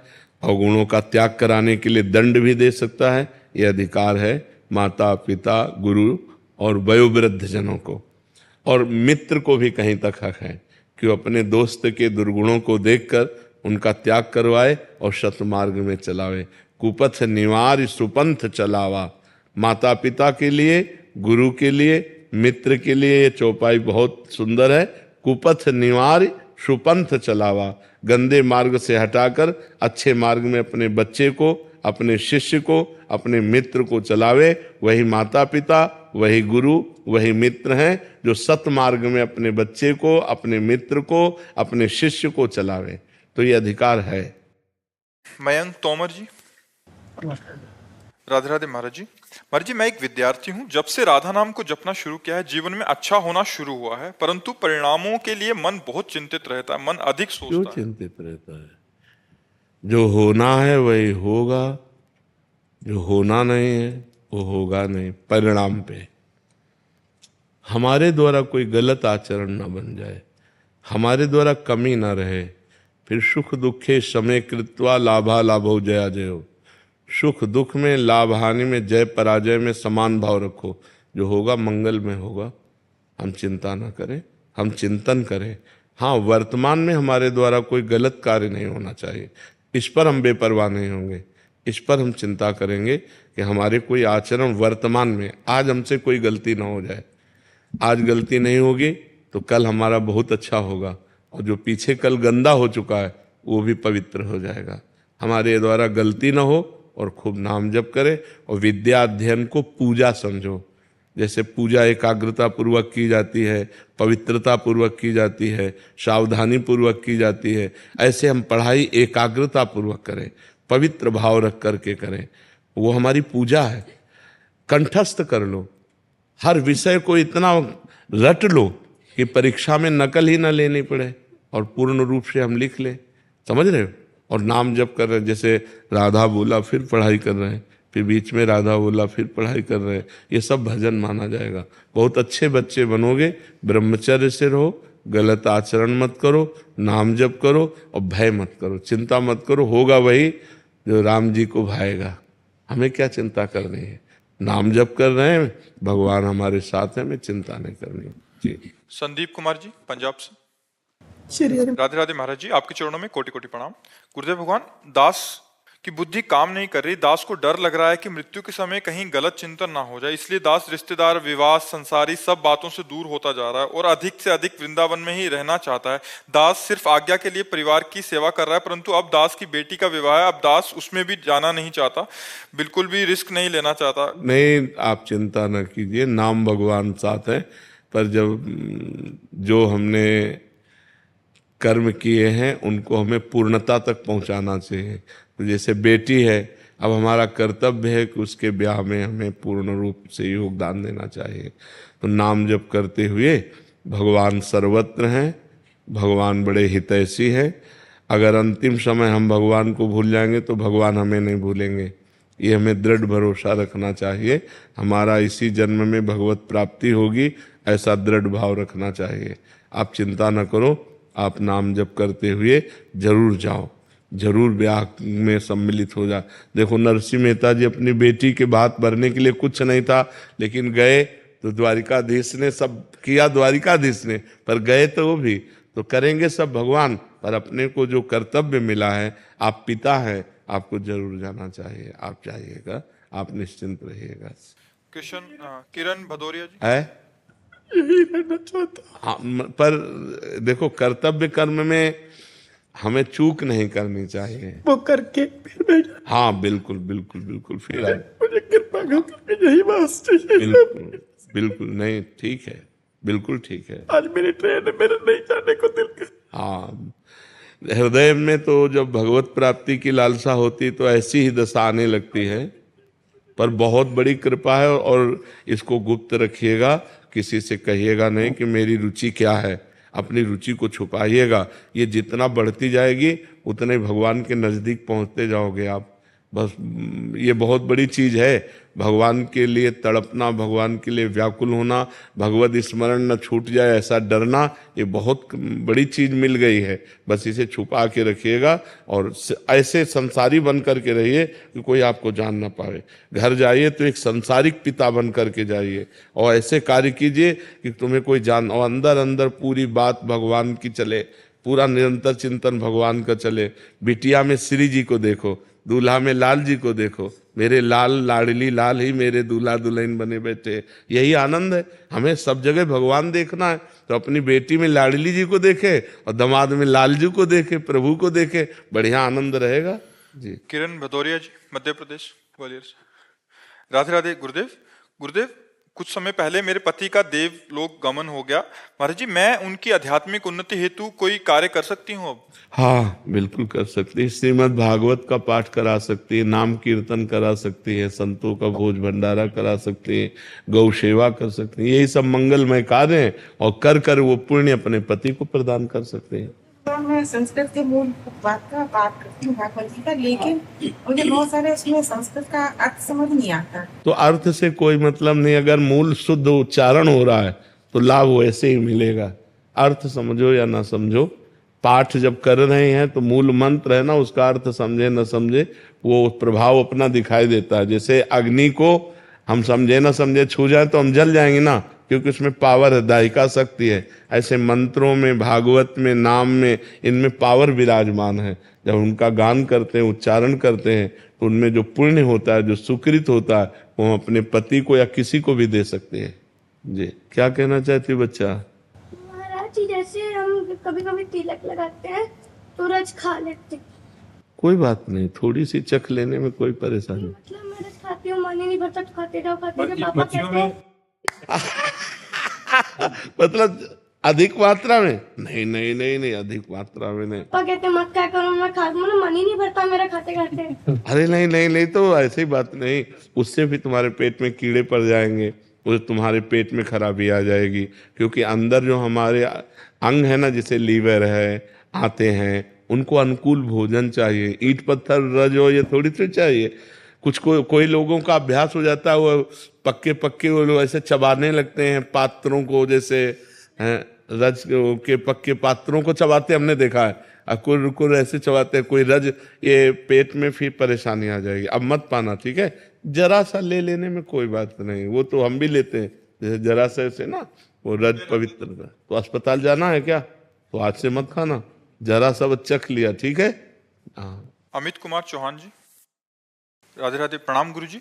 B: और गुणों का त्याग कराने के लिए दंड भी दे सकता है। ये अधिकार है माता पिता, गुरु और वयोवृद्ध जनों को। और मित्र को भी कहीं तक हक है कि वो अपने दोस्त के दुर्गुणों को देखकर उनका त्याग करवाए और सतमार्ग में चलावे। कुपथ निवार सुपंथ चलावा। माता पिता के लिए, गुरु के लिए, मित्र के लिए ये चौपाई बहुत सुंदर है। कुपथ निवार सुपंथ चलावा, गंदे मार्ग से हटाकर अच्छे मार्ग में अपने बच्चे को, अपने शिष्य को, अपने मित्र को चलावे। वही माता पिता, वही गुरु, वही मित्र हैं जो सतमार्ग में अपने बच्चे को, अपने मित्र को, अपने शिष्य को चलावे। तो ये अधिकार है।
A: मयंक तोमर जी। राधे राधे महाराज जी। महाराज जी, मैं एक विद्यार्थी हूँ। जब से राधा नाम को जपना शुरू किया है, जीवन में अच्छा होना शुरू हुआ है, परंतु परिणामों के लिए मन बहुत चिंतित रहता है, मन अधिक
B: क्यों
A: सोचता है।
B: चिंतित रहता है? जो होना है वही होगा, जो होना नहीं है वो होगा नहीं। परिणाम पे हमारे द्वारा कोई गलत आचरण ना बन जाए, हमारे द्वारा कमी ना रहे। फिर सुख दुखे समय कृत्वा लाभा लाभो जया जयो। सुख दुख में, लाभ हानि में, जय पराजय में समान भाव रखो। जो होगा मंगल में होगा। हम चिंता ना करें, हम चिंतन करें। हाँ, वर्तमान में हमारे द्वारा कोई गलत कार्य नहीं होना चाहिए, इस पर हम बेपरवाह नहीं होंगे। इस पर हम चिंता करेंगे कि हमारे कोई आचरण वर्तमान में, आज हमसे कोई गलती ना हो जाए। आज गलती नहीं होगी तो कल हमारा बहुत अच्छा होगा, और जो पीछे कल गंदा हो चुका है वो भी पवित्र हो जाएगा। हमारे द्वारा गलती ना हो और खूब नाम जप करें। और विद्या अध्ययन को पूजा समझो। जैसे पूजा एकाग्रता पूर्वक की जाती है, पवित्रता पूर्वक की जाती है, सावधानी पूर्वक की जाती है, ऐसे हम पढ़ाई एकाग्रता पूर्वक करें, पवित्र भाव रख करके करें। वो हमारी पूजा है। कंठस्थ कर लो, हर विषय को इतना रट लो कि परीक्षा में नकल ही ना लेनी पड़े और पूर्ण रूप से हम लिख लें। समझ रहे हो? और नाम जप कर रहे हैं, जैसे राधा बोला फिर पढ़ाई कर रहे हैं, फिर बीच में राधा बोला फिर पढ़ाई कर रहे हैं, ये सब भजन माना जाएगा। बहुत अच्छे बच्चे बनोगे। ब्रह्मचर्य से रहो, गलत आचरण मत करो, नाम जप करो और भय मत करो, चिंता मत करो। होगा वही जो राम जी को भाएगा। हमें क्या चिंता करनी है? नाम जप कर रहे हैं, भगवान हमारे साथ है, हमें चिंता नहीं करनी। जी।
A: संदीप कुमार जी, पंजाब से।
G: श्री हरि
A: राधे राधे महाराज जी, आपके चरणों में कोटि कोटि प्रणाम। गुरुदेव भगवान, दास की बुद्धि काम नहीं कर रही। दास को डर लग रहा है कि मृत्यु के समय कहीं गलत चिंतन ना हो जाए, इसलिए दास रिश्तेदार, विवाह, संसारी सब बातों से दूर होता जा रहा है और अधिक से अधिक वृंदावन में ही रहना चाहता है। दास सिर्फ आज्ञा के लिए परिवार की सेवा कर रहा है, परंतु अब दास की बेटी का विवाह है, अब दास उसमें भी जाना नहीं चाहता, बिल्कुल भी रिस्क नहीं लेना चाहता।
B: नहीं, आप चिंता न कीजिए, नाम भगवान साथ है। पर जब जो हमने कर्म किए हैं उनको हमें पूर्णता तक पहुंचाना चाहिए। तो जैसे बेटी है, अब हमारा कर्तव्य है कि उसके ब्याह में हमें पूर्ण रूप से योगदान देना चाहिए। तो नाम जप करते हुए, भगवान सर्वत्र हैं, भगवान बड़े हितैषी हैं। अगर अंतिम समय हम भगवान को भूल जाएंगे तो भगवान हमें नहीं भूलेंगे, ये हमें दृढ़ भरोसा रखना चाहिए। हमारा इसी जन्म में भगवत प्राप्ति होगी, ऐसा दृढ़ भाव रखना चाहिए। आप चिंता न करो, आप नाम जप करते हुए जरूर जाओ, जरूर ब्याह में सम्मिलित हो जा। देखो, नरसिंह मेहता जी अपनी बेटी के बात भरने के लिए कुछ नहीं था, लेकिन गए तो द्वारिकाधीश ने सब किया, द्वारिकाधीश ने, पर गए तो वो भी तो करेंगे सब भगवान। पर अपने को जो कर्तव्य मिला है, आप पिता हैं, आपको जरूर जाना चाहिए। आप जाइएगा, आप निश्चिंत रहिएगा।
A: किरण भदौरिया जी
B: है
G: यही रहना चाहता।
B: हाँ, पर देखो, कर्तव्य कर्म में हमें चूक नहीं करनी चाहिए।
G: वो करके फिर मैं
B: हाँ, बिल्कुल बिल्कुल बिल्कुल। फिर
G: मुझे कृपा करके यही बात चाहिए।
B: बिल्कुल बिल्कुल नहीं, ठीक है, बिल्कुल ठीक है।
G: आज मेरी ट्रेन है, मेरे नहीं जाने को दिल कर।
B: हाँ, हृदय में तो जब भगवत प्राप्ति की लालसा होती तो ऐसी ही दशा आने लगती है। पर बहुत बड़ी कृपा है, और इसको गुप्त रखिएगा, किसी से कहिएगा नहीं कि मेरी रुचि क्या है। अपनी रुचि को छुपाइएगा। ये जितना बढ़ती जाएगी उतने भगवान के नजदीक पहुंचते जाओगे आप। बस ये बहुत बड़ी चीज है। भगवान के लिए तड़पना, भगवान के लिए व्याकुल होना, भगवत स्मरण न छूट जाए ऐसा डरना, ये बहुत बड़ी चीज मिल गई है। बस इसे छुपा के रखिएगा और ऐसे संसारी बन करके रहिए कि कोई आपको जान ना पाए। घर जाइए तो एक संसारिक पिता बन करके जाइए और ऐसे कार्य कीजिए कि तुम्हें कोई जान, और अंदर अंदर पूरी बात भगवान की चले, पूरा निरंतर चिंतन भगवान का चले। बिटिया में श्री जी को देखो, दूल्हा में लाल जी को देखो। मेरे लाल लाडली लाल ही मेरे दूल्हा दुल्हन बने बैठे। यही आनंद है। हमें सब जगह भगवान देखना है तो अपनी बेटी में लाडली जी को देखे और दामाद में लाल जी को देखे, प्रभु को देखे, बढ़िया आनंद रहेगा जी।
A: किरण भदौरिया जी, मध्य प्रदेश, ग्वालियर से। राधे राधे गुरुदेव। गुरुदेव, कुछ समय पहले मेरे पति का देवलोक गमन हो गया। महाराज जी, मैं उनकी आध्यात्मिक उन्नति हेतु कोई कार्य कर सकती हूँ अब?
B: हाँ, बिल्कुल कर सकती है। श्रीमद् भागवत का पाठ करा सकती है, नाम कीर्तन करा सकती है, संतों का भोज भंडारा करा सकती है, गौ सेवा कर सकती है। यही सब मंगलमय कार्य हैं और कर कर वो पुण्य अपने पति को प्रदान कर सकते हैं।
H: मैं संस्कृत के मूल बात का पाठ करती हूँ भागवत जी का, लेकिन मुझे बहुत सारे उसमें संस्कृत का अर्थ समझ नहीं आता।
B: तो अर्थ से कोई मतलब नहीं, अगर मूल शुद्ध उच्चारण हो रहा है तो लाभ वैसे ही मिलेगा। अर्थ समझो या ना समझो, पाठ जब कर रहे हैं तो मूल मंत्र है ना, उसका अर्थ समझे न समझे वो प्रभाव अपना दिखाई देता है। जैसे अग्नि को हम समझे ना समझे छू जाए तो हम जल जाएंगे ना, क्योंकि उसमें पावर है, दायिका शक्ति है। ऐसे मंत्रों में, भागवत में, नाम में, इनमें पावर विराजमान है। जब उनका गान करते हैं, उच्चारण करते हैं, तो उनमें जो पुण्य होता है, जो सुकृत होता है, वो हम अपने पति को या किसी को भी दे सकते हैं। जी, क्या कहना चाहती बच्चा?
I: महाराज जी, जैसे हम कभी कभी तिलक लगाते हैं तो रज खा लेते हैं।
B: कोई बात नहीं, थोड़ी सी चख लेने में कोई परेशानी।
I: मतलब मैं रज खाती हूँ, मन ही नहीं भरता, खाते रहो खाते रहो। पापा कहते हैं
B: मतलब अधिक मात्रा में नहीं, नहीं नहीं नहीं, अधिक मात्रा में नहीं।
I: पापा कहते मत क्या करो, मैं खा मतलब मन ही नहीं भरता मेरा खाते खाते।
B: अरे नहीं नहीं नहीं, तो ऐसी बात नहीं, उससे भी तुम्हारे पेट में कीड़े पड़ जाएंगे, उस तुम्हारे पेट में खराबी आ जाएगी। क्योंकि अंदर जो हमारे अंग है ना, जैसे लीवर है, आते हैं, उनको अनुकूल भोजन चाहिए। ईंट पत्थर रज हो ये थोड़ी सी चाहिए। कुछ कोई लोगों का अभ्यास हो जाता है, वो पक्के पक्के वो लोग ऐसे चबाने लगते हैं पात्रों को, जैसे रज के पक्के पात्रों को चबाते हमने देखा है। अकुर रुकुर ऐसे चबाते हैं, कोई रज, ये पेट में फिर परेशानी आ जाएगी। अब मत पाना, ठीक है? जरा सा ले लेने में कोई बात नहीं, वो तो हम भी लेते हैं। जैसे जरा सा ऐसे ना वो रज पवित्र का, तो अस्पताल जाना है क्या? तो आज से मत खाना, जरा सा चख लिया, ठीक है? हाँ।
A: अमित कुमार चौहान जी, राधे राधे, प्रणाम गुरुजी।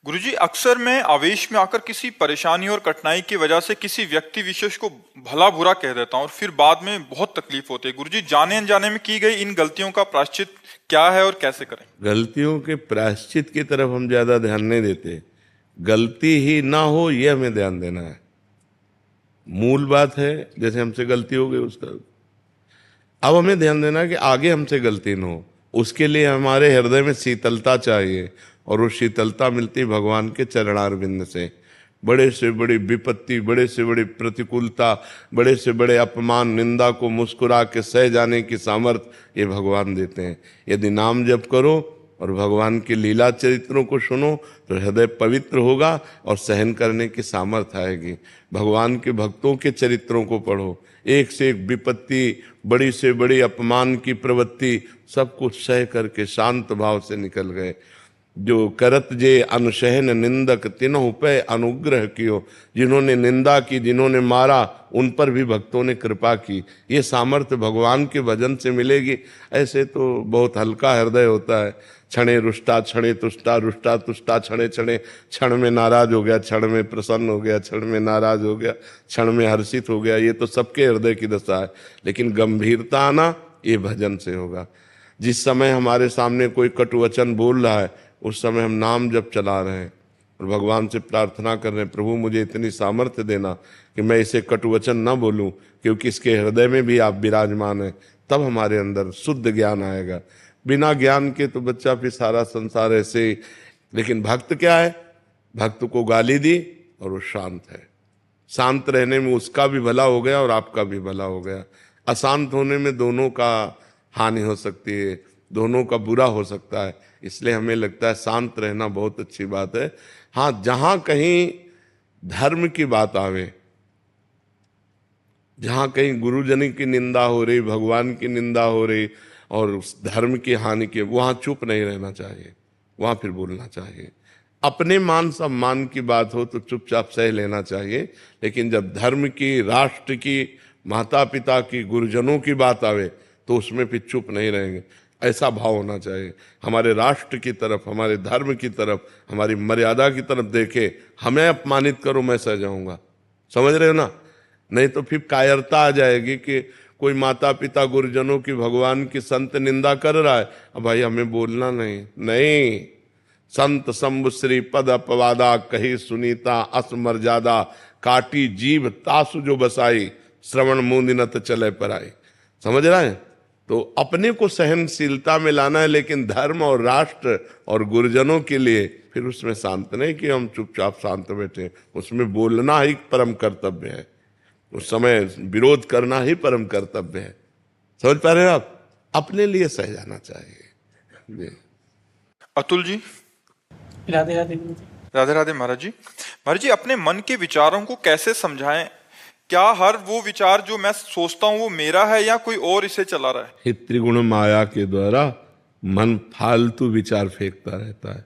A: गुरुजी, अक्सर मैं आवेश में आकर किसी परेशानी और कठिनाई की वजह से किसी व्यक्ति विशेष को भला बुरा कह देता हूँ और फिर बाद में बहुत तकलीफ होती है। गुरुजी, जाने अनजाने में की गई इन गलतियों का प्रायश्चित क्या है और कैसे करें?
B: गलतियों के प्रायश्चित की तरफ हम ज्यादा ध्यान नहीं देते, गलती ही ना हो ये हमें ध्यान देना है। मूल बात है, जैसे हमसे गलती हो गई उसका, अब हमें ध्यान देना है कि आगे हमसे गलती न हो। उसके लिए हमारे हृदय में शीतलता चाहिए, और वो शीतलता मिलती भगवान के चरणारविंद से। बड़े से बड़ी विपत्ति, बड़े से बड़ी प्रतिकूलता, बड़े से बड़े अपमान, निंदा को मुस्कुरा के सह जाने की सामर्थ्य ये भगवान देते हैं। यदि नाम जप करो और भगवान के लीला चरित्रों को सुनो तो हृदय पवित्र होगा और सहन करने की सामर्थ्य आएगी। भगवान के भक्तों के चरित्रों को पढ़ो, एक से एक विपत्ति, बड़ी से बड़ी अपमान की प्रवृत्ति, सब कुछ सह करके शांत भाव से निकल गए। जो करत जे अनुशहन निंदक तिन्हु पे अनुग्रह कियो, जिन्होंने निंदा की, जिन्होंने मारा, उन पर भी भक्तों ने कृपा की। ये सामर्थ्य भगवान के भजन से मिलेगी। ऐसे तो बहुत हल्का हृदय होता है, क्षणे रुष्टा क्षणे तुष्टा, रुष्टा तुष्टा क्षणे क्षणे, क्षण में नाराज हो गया, क्षण में प्रसन्न हो गया, क्षण में नाराज हो गया, क्षण में हर्षित हो गया। ये तो सबके हृदय की दशा है, लेकिन गंभीरता आना ये भजन से होगा। जिस समय हमारे सामने कोई कटु वचन बोल रहा है, उस समय हम नाम जब चला रहे हैं और भगवान से प्रार्थना कर रहे हैं, प्रभु मुझे इतनी सामर्थ्य देना कि मैं इसे कटु वचन न बोलूं, क्योंकि इसके हृदय में भी आप विराजमान हैं। तब हमारे अंदर शुद्ध ज्ञान आएगा। बिना ज्ञान के तो बच्चा फिर सारा संसार ऐसे ही। लेकिन भक्त क्या है? भक्त को गाली दी और वो शांत है। शांत रहने में उसका भी भला हो गया और आपका भी भला हो गया। अशांत होने में दोनों का हानि हो सकती है, दोनों का बुरा हो सकता है। इसलिए हमें लगता है शांत रहना बहुत अच्छी बात है। हाँ, जहां कहीं धर्म की बात आवे, जहां कहीं गुरुजन की निंदा हो रही, भगवान की निंदा हो रही और उस धर्म की हानि के, वहां चुप नहीं रहना चाहिए, वहां फिर बोलना चाहिए। अपने मान सम्मान की बात हो तो चुपचाप सह लेना चाहिए, लेकिन जब धर्म की, राष्ट्र की, माता पिता की, गुरुजनों की बात आवे तो उसमें फिर चुप नहीं रहेंगे। ऐसा भाव होना चाहिए, हमारे राष्ट्र की तरफ, हमारे धर्म की तरफ, हमारी मर्यादा की तरफ देखे। हमें अपमानित करो, मैं सह जाऊंगा। समझ रहे हो ना? नहीं तो फिर कायरता आ जाएगी कि कोई माता पिता, गुरुजनों की, भगवान की, संत निंदा कर रहा है, अब भाई हमें बोलना नहीं। संत शंभु श्री पद अपवादा, कही सुनीता असमर्यादा, काटी जीभ तासु जो बसाई, श्रवण मुंदिनत चले पराई। समझ रहा है? तो अपने को सहनशीलता में लाना है, लेकिन धर्म और राष्ट्र और गुरुजनों के लिए फिर उसमें शांत नहीं कि हम चुपचाप शांत बैठे, उसमें बोलना ही परम कर्तव्य है, उस समय विरोध करना ही परम कर्तव्य है। समझ पा रहे हो आप? अपने लिए सह जाना चाहिए।
A: अतुल जी।
E: राधे राधे।
A: राधे राधे महाराज जी। महाराज जी, अपने मन के विचारों को कैसे समझाएं? क्या हर वो विचार जो मैं सोचता हूँ वो मेरा है या कोई और इसे चला रहा है?
B: त्रिगुण माया के द्वारा मन फालतू विचार फेंकता रहता है।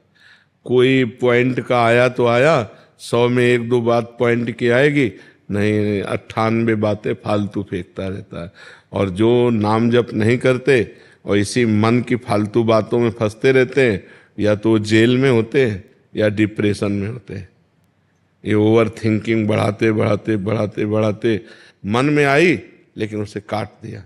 B: कोई पॉइंट का आया तो आया, 100 में 1-2 बात पॉइंट की आएगी, नहीं 98 बातें फालतू फेंकता रहता है। और जो नाम जप नहीं करते और इसी मन की फालतू बातों में फंसते रहते हैं, या तो जेल में होते हैं या डिप्रेशन में होते हैं। ये ओवर थिंकिंग बढ़ाते बढ़ाते बढ़ाते बढ़ाते मन में आई, लेकिन उसे काट दिया।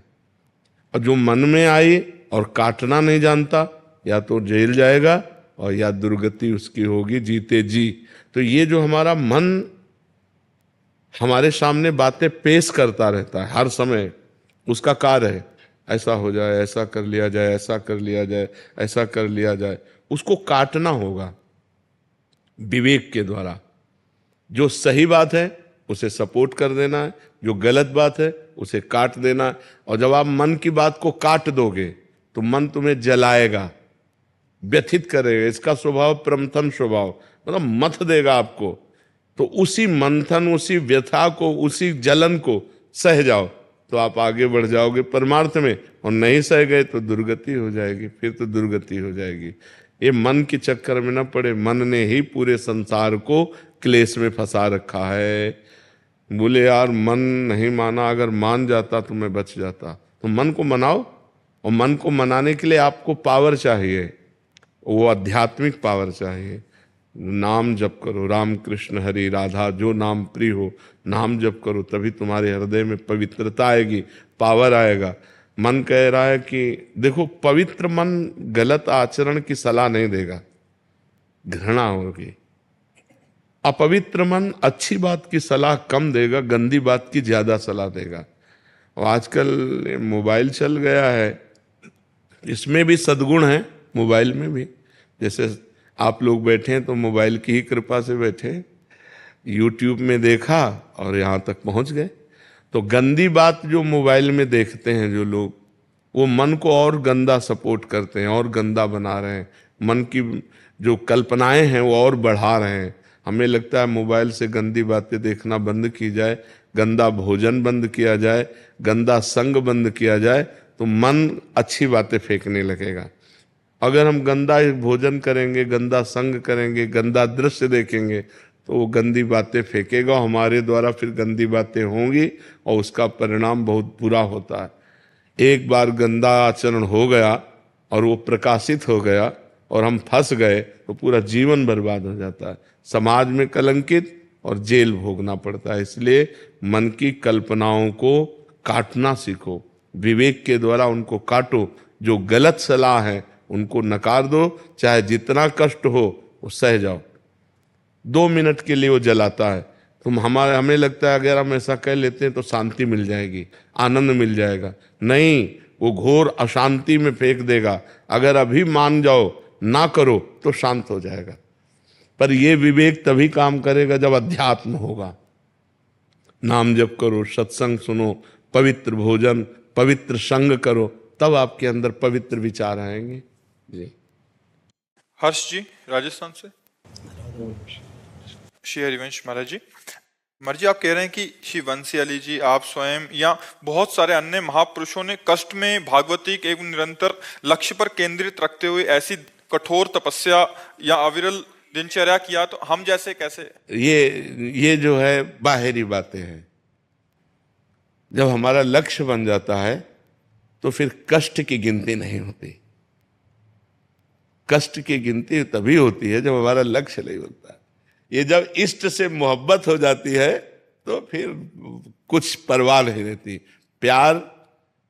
B: और जो मन में आई और काटना नहीं जानता, या तो जेल जाएगा और या दुर्गति उसकी होगी जीते जी। तो ये जो हमारा मन हमारे सामने बातें पेश करता रहता है हर समय, उसका कार्य है ऐसा हो जाए, ऐसा कर लिया जाए, ऐसा कर लिया जाए, ऐसा कर लिया जाए। उसको काटना होगा विवेक के द्वारा। जो सही बात है उसे सपोर्ट कर देना है, जो गलत बात है उसे काट देना है। और जब आप मन की बात को काट दोगे तो मन तुम्हें जलाएगा, व्यथित करेगा। इसका स्वभाव प्रमथन स्वभाव, मतलब मथ देगा आपको। तो उसी मंथन, उसी व्यथा को, उसी जलन को सह जाओ तो आप आगे बढ़ जाओगे परमार्थ में। और नहीं सह गए तो दुर्गति हो जाएगी, फिर तो दुर्गति हो जाएगी। ये मन के चक्कर में न पड़े। मन ने ही पूरे संसार को क्लेश में फंसा रखा है। बोले यार मन नहीं माना, अगर मान जाता तो मैं बच जाता। तो मन को मनाओ, और मन को मनाने के लिए आपको पावर चाहिए, वो आध्यात्मिक पावर चाहिए। नाम जप करो, राम कृष्ण हरि राधा, जो नाम प्रिय हो नाम जप करो, तभी तुम्हारे हृदय में पवित्रता आएगी, पावर आएगा। मन कह रहा है कि देखो, पवित्र मन गलत आचरण की सलाह नहीं देगा, घृणा होगी। अपवित्र मन अच्छी बात की सलाह कम देगा, गंदी बात की ज्यादा सलाह देगा। और आजकल मोबाइल चल गया है, इसमें भी सद्गुण है, मोबाइल में भी। जैसे आप लोग बैठे हैं तो मोबाइल की ही कृपा से बैठे, यूट्यूब में देखा और यहाँ तक पहुँच गए। तो गंदी बात जो मोबाइल में देखते हैं जो लोग, वो मन को और गंदा सपोर्ट करते हैं, और गंदा बना रहे हैं। मन की जो कल्पनाएं हैं वो और बढ़ा रहे हैं। हमें लगता है मोबाइल से गंदी बातें देखना बंद की जाए, गंदा भोजन बंद किया जाए, गंदा संग बंद किया जाए, तो मन अच्छी बातें फेंकने लगेगा। अगर हम गंदा भोजन करेंगे, गंदा संग करेंगे, गंदा दृश्य देखेंगे, तो वो गंदी बातें फेंकेगा, हमारे द्वारा फिर गंदी बातें होंगी और उसका परिणाम बहुत बुरा होता है। एक बार गंदा आचरण हो गया और वो प्रकाशित हो गया और हम फंस गए तो पूरा जीवन बर्बाद हो जाता है, समाज में कलंकित और जेल भोगना पड़ता है। इसलिए मन की कल्पनाओं को काटना सीखो, विवेक के द्वारा उनको काटो। जो गलत सलाह है उनको नकार दो, चाहे जितना कष्ट हो वो सह जाओ। 2 मिनट के लिए वो जलाता है, हमें लगता है अगर हम ऐसा कह लेते हैं तो शांति मिल जाएगी, आनंद मिल जाएगा। नहीं, वो घोर अशांति में फेंक देगा। अगर अभी मान जाओ, ना करो, तो शांत हो जाएगा। पर ये विवेक तभी काम करेगा जब अध्यात्म होगा। नाम जप करो, सत्संग सुनो, पवित्र भोजन, पवित्र संग करो, तब आपके अंदर पवित्र विचार आएंगे। जी।
A: हर्ष जी राजस्थान से। श्री हरिवंश महाराज जी, महाराज जी आप कह रहे हैं कि श्री वंशी अली जी, आप स्वयं या बहुत सारे अन्य महापुरुषों ने कष्ट में भागवती के एवं निरंतर लक्ष्य पर केंद्रित रखते हुए ऐसी कठोर तपस्या या अविरल दिनचर्या किया, तो हम जैसे कैसे?
B: ये जो है बाहरी बातें हैं। जब हमारा लक्ष्य बन जाता है तो फिर कष्ट की गिनती नहीं होती। कष्ट की गिनती तभी होती है जब हमारा लक्ष्य नहीं होता। ये जब इष्ट से मोहब्बत हो जाती है तो फिर कुछ परवाह नहीं रहती। प्यार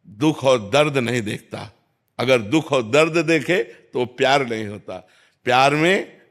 B: दुख और दर्द नहीं देखता। अगर दुख और दर्द देखे तो प्यार नहीं होता। प्यार में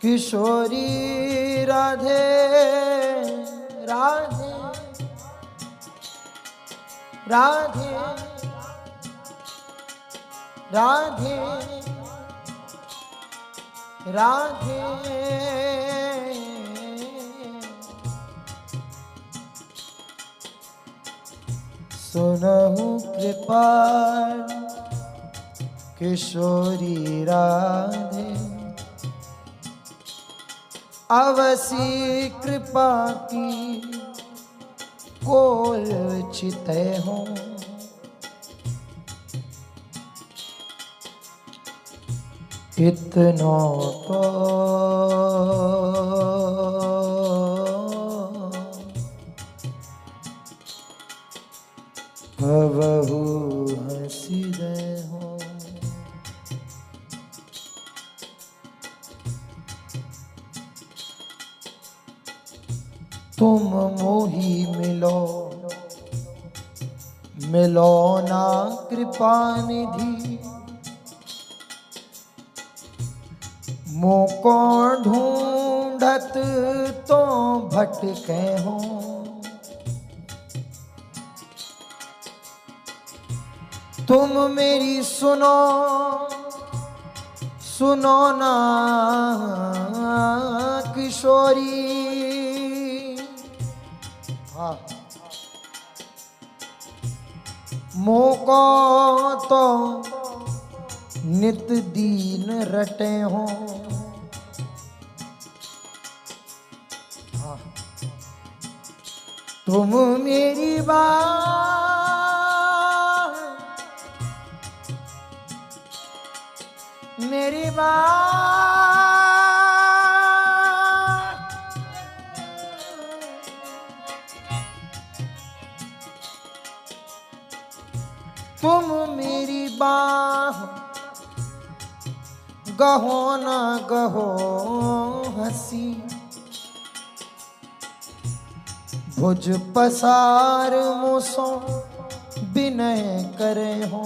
C: किशोरी राधे राधे राधे राधे राधे सुनहु कृपाल किशोरी राधे अवसी कृपा की कोल चिते हो इतना तो भवहु हंसी दे हो तुम मोही मिलो मिलो ना कृपा निधि मोको ढूंढत तो भटके हो तुम मेरी सुनो सुनो ना किशोरी हाँ मोको तो नित दीन रटे हो हाँ तुम मेरी बात मेरी बात तुम मेरी बात गहो ना गहो हंसी भुज पसार मुसो विनय करे हो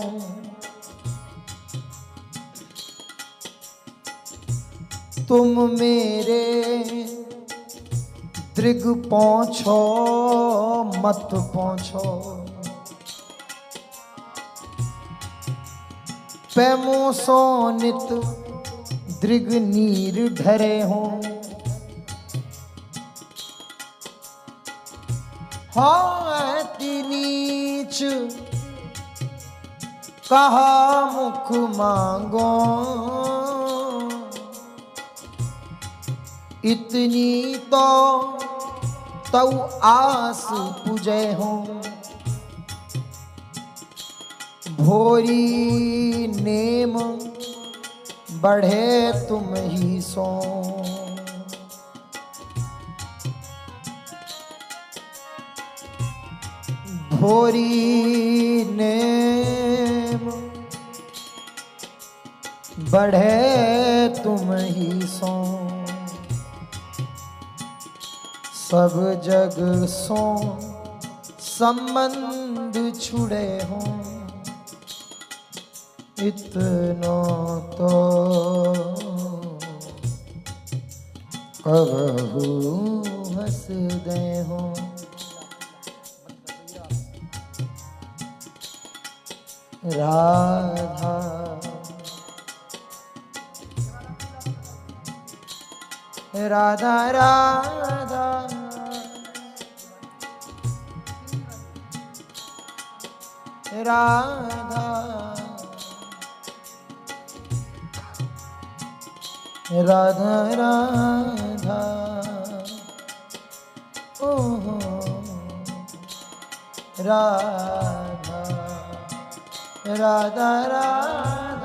C: तुम मेरे दृग पहुँचो मत पहुँचो पैमो सो नित दृग नीर ढरे हो अति नीच कहा मुख मांगो इतनी तो तौ आस पूजे हो भोरी नेम बढ़े तुम ही सो भोरी नेम बढ़े तुम ही सो सब जग सो संबंध छुड़े हो इतना तो कबहू हंस दे हो राधा राधा राधा राधा राधा राधा ओ राधा राधा राधा